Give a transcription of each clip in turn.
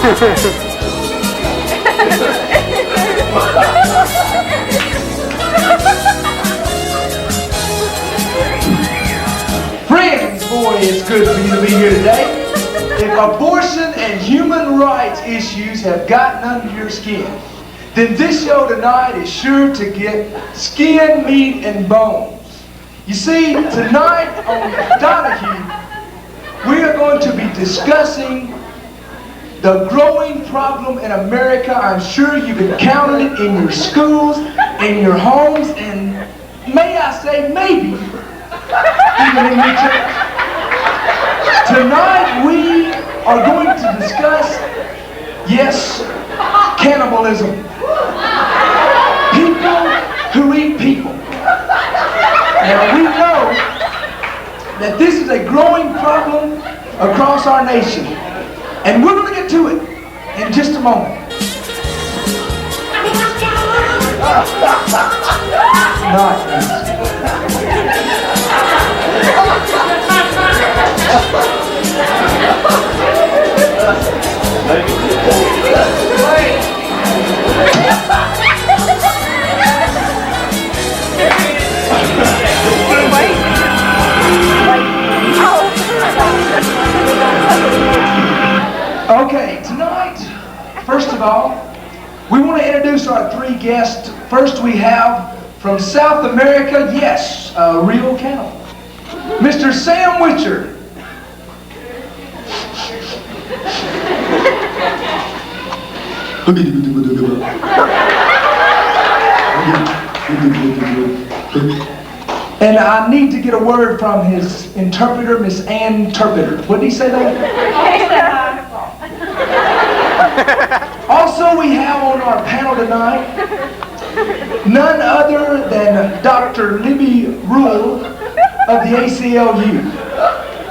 Friends, boy, it's good for you to be here today. If abortion and human rights issues have gotten under your skin, then this show tonight is sure to get skin, meat, and bones. You see, tonight on Donahue, we are going to be discussing the growing problem in America. I'm sure you've encountered it in your schools, in your homes, and may I say maybe even in your church. Tonight we are going to discuss, yes, cannibalism. People who eat people. Now we know that this is a growing problem across our nation. And we're going to get to it in just a moment. Nice. Okay, tonight, first of all, we want to introduce our three guests. First we have from South America, yes, a real cannibal, Mr. Sam Witcher. And I need to get a word from his interpreter, Miss Ann Terpreter. What did he say there? Also, we have on our panel tonight none other than Dr. Libby Rule of the ACLU.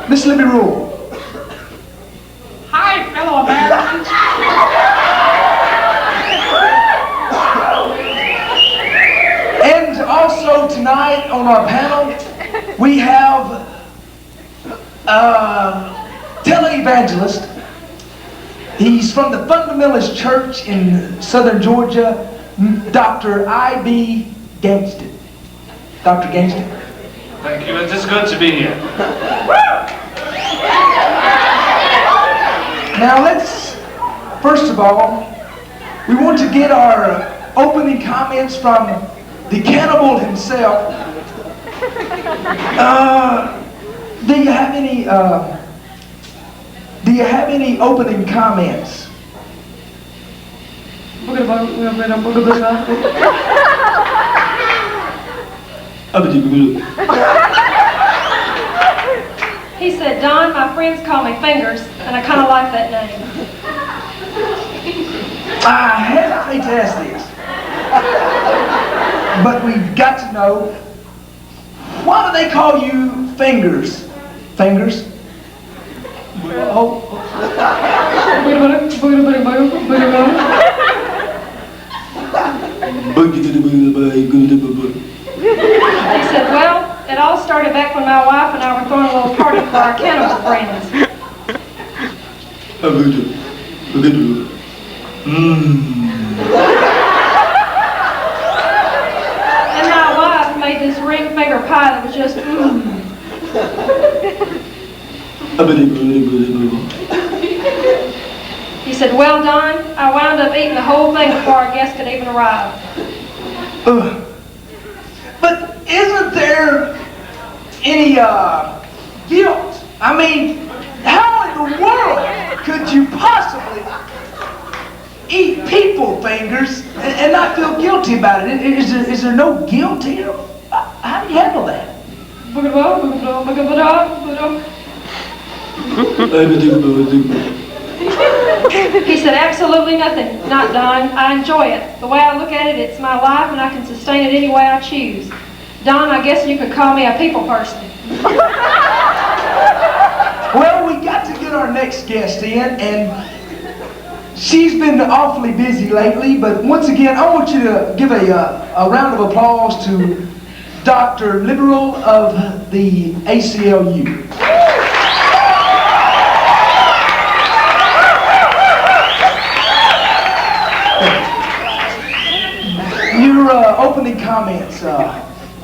Miss Libby Rule. Hi, fellow Americans. And also tonight on our panel, we have a televangelist. He's from the Fundamentalist Church in Southern Georgia, Dr. I.B. Genstit. Dr. Genstit. Thank you, it is good to be here. Now let's, first of all, we want to get our opening comments from the cannibal himself. Do you have any opening comments? He said, Don, my friends call me Fingers, and I kind of like that name. I hesitate to ask this, but we've got to know, why do they call you Fingers? Fingers? Oh. He said, well, it all started back when my wife and I were throwing a little party for our cannibal friends. And my wife made this ring finger pie that was just He said, well, Don, I wound up eating the whole thing before our guest could even arrive. But isn't there any guilt? I mean, how in the world could you possibly eat people fingers and not feel guilty about it? Is there no guilt here? How do you handle that? He said, absolutely nothing. Not Don. I enjoy it. The way I look at it, it's my life and I can sustain it any way I choose. Don, I guess you could call me a people person. Well, we got to get our next guest in, and she's been awfully busy lately, but once again, I want you to give a round of applause to Dr. Liberal of the ACLU.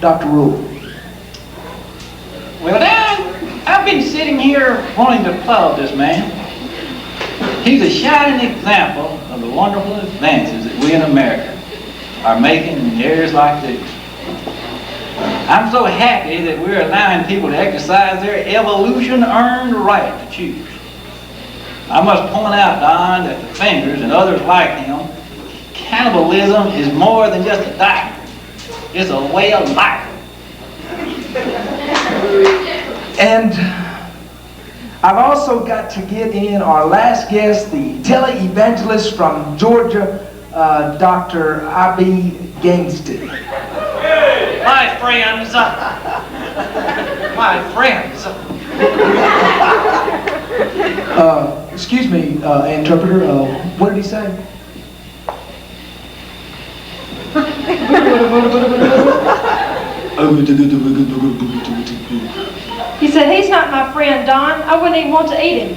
Dr. Rule. Well, Dan, I've been sitting here wanting to applaud this man. He's a shining example of the wonderful advances that we in America are making in areas like this. I'm so happy that we're allowing people to exercise their evolution-earned right to choose. I must point out, Don, that the Fingers and others like him, cannibalism is more than just a diet. It's a way of life. And I've also got to get in our last guest, the tele-evangelist from Georgia, Dr. I.B. Genstit. My friends. My friends. Excuse me, interpreter, what did he say? He said, he's not my friend, Don. I wouldn't even want to eat him.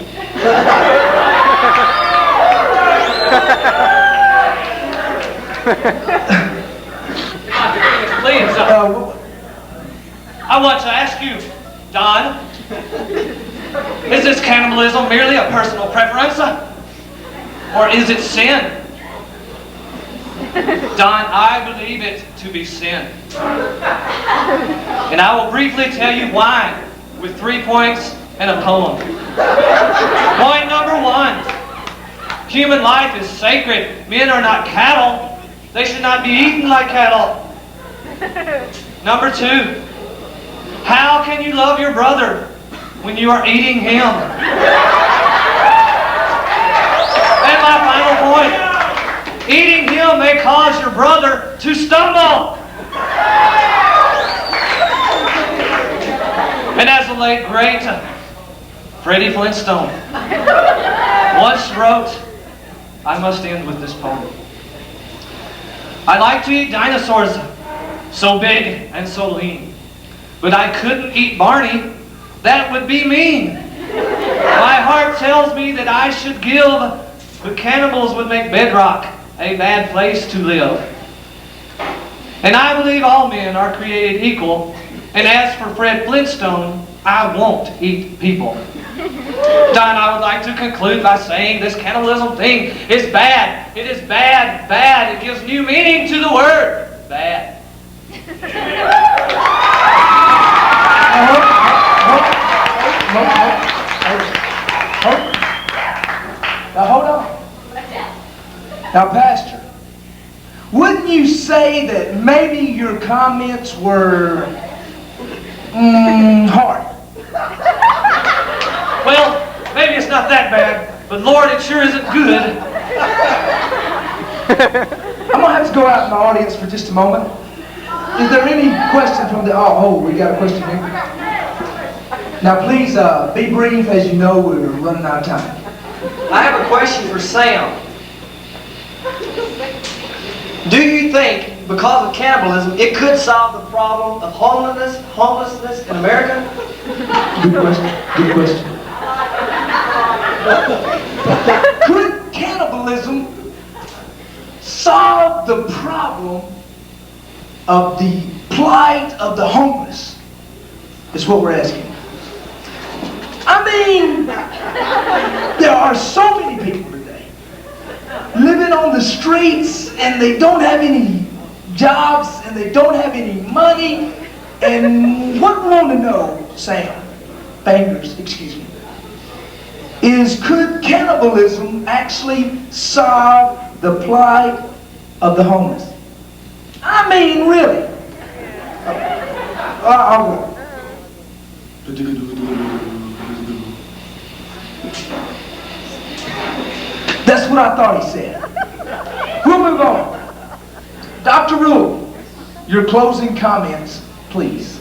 Please, I want to ask you, Don, is this cannibalism merely a personal preference? Or is it sin? Don, I believe it to be sin. And I will briefly tell you why, with 3 points and a poem. Point number 1. Human life is sacred. Men are not cattle. They should not be eaten like cattle. Number 2. How can you love your brother when you are eating him? And my final point. Eating him may cause your brother to stumble. And as the late, great Freddie Flintstone once wrote, I must end with this poem. I like to eat dinosaurs, so big and so lean. But I couldn't eat Barney, that would be mean. My heart tells me that I should give, but cannibals would make bedrock a bad place to live. And I believe all men are created equal. And as for Fred Flintstone, I won't eat people. Don, I would like to conclude by saying this cannibalism thing is bad. It is bad, bad. It gives new meaning to the word bad. Now hold on. Now, Pastor, wouldn't you say that maybe your comments were hard? Well, maybe it's not that bad, but Lord, it sure isn't good. I'm going to have to go out in the audience for just a moment. Is there any question from the... Oh, we got a question here. Now, please be brief. As you know, we're running out of time. I have a question for Sam. Do you think, because of cannibalism, it could solve the problem of homelessness in America? Good question. Good question. Could cannibalism solve the problem of the plight of the homeless? Is what we're asking. I mean, there are so many people today living on the streets, and they don't have any jobs, and they don't have any money. And what we want to know, Sam, Fingers, excuse me, is could cannibalism actually solve the plight of the homeless? I mean, really. I'll go. That's what I thought he said. We'll move on. Dr. Rule, your closing comments, please.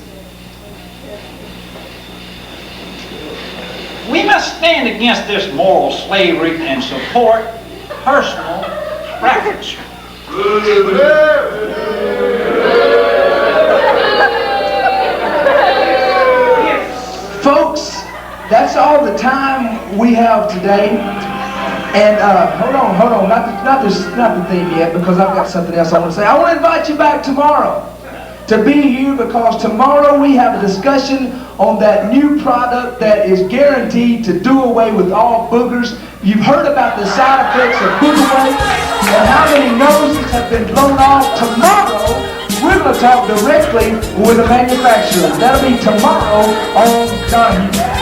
We must stand against this moral slavery and support personal preference. Folks, that's all the time we have today. And hold on, not the theme yet, because I've got something else I want to say. I want to invite you back tomorrow to be here because tomorrow we have a discussion on that new product that is guaranteed to do away with all boogers. You've heard about the side effects of booger weight and how many noses have been blown off. Tomorrow, we're going to talk directly with the manufacturer. That'll be tomorrow on Donahue.